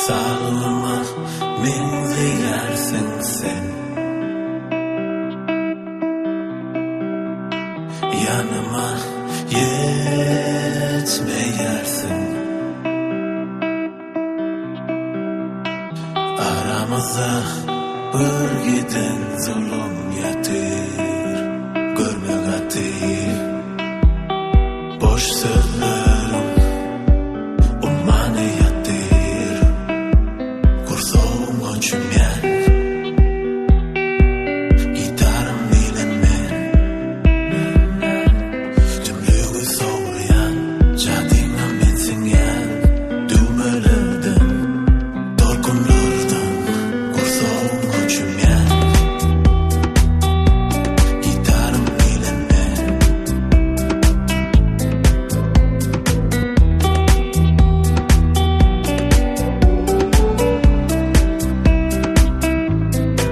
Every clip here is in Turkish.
Sağlıma menzeylersin sen, yanıma yetmeyersin. Aramıza bir giden zulüm yetir, görmek atir. Boş sözlerim ummanı yatir, kursoğum uçumyan. Gitarım bilinmen, tümlüğü soğuyan, cadina mensin yan. Düğmelerden, dolkunlardan, kursoğum uçumyan. Gitarım bilinmen,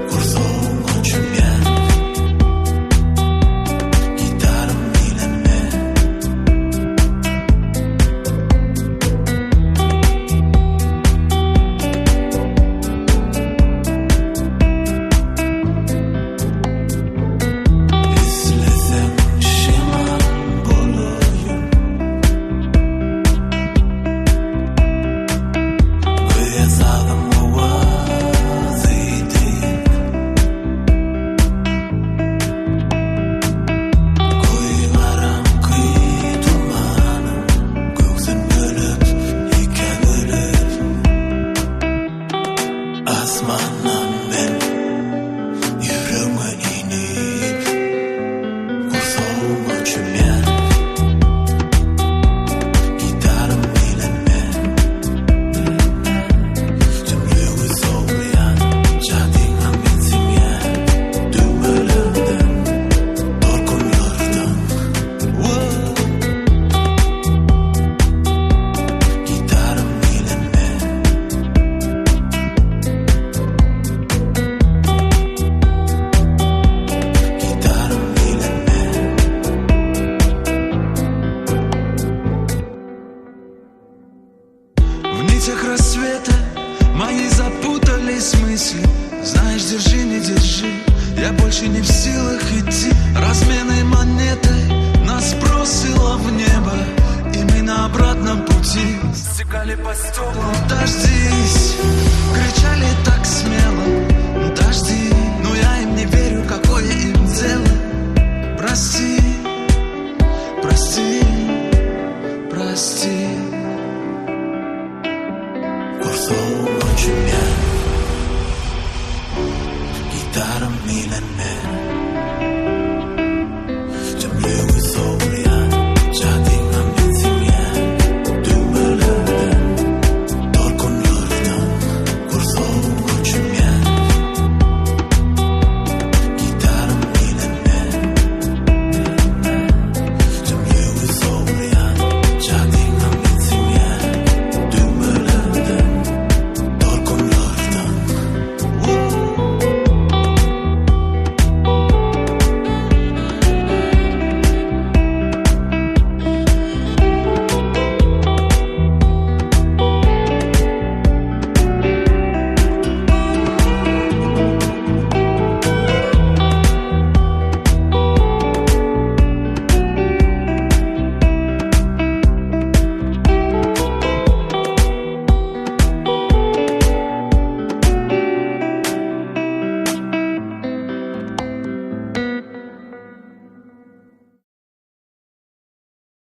kursoğum uçumyan. Gitarım bilinmen. İzlesem şimal bulayım, göğe saldım ovaz edeyim. Kuyularım kıy dumanım, göksün bölüp iken ölüp. Asmandan ben yüreğime inip, kursoğum uçumyan. Gitarım bilinmen, tümlüğü soğuyan, cadina mensin yan. Düğmelerden, dolkunlardan, gitarım bilinmen. Gitarım bilinmen. В нитях рассвета мои запутались мысли. Знаешь, держи, не держи, я больше не в силах идти. Разменной монетой нас бросило в небо, и мы на обратном пути стекали по стеклам. Дождись, кричали так смело. Дожди, но я им не верю, какое им дело. Прости, прости, прости.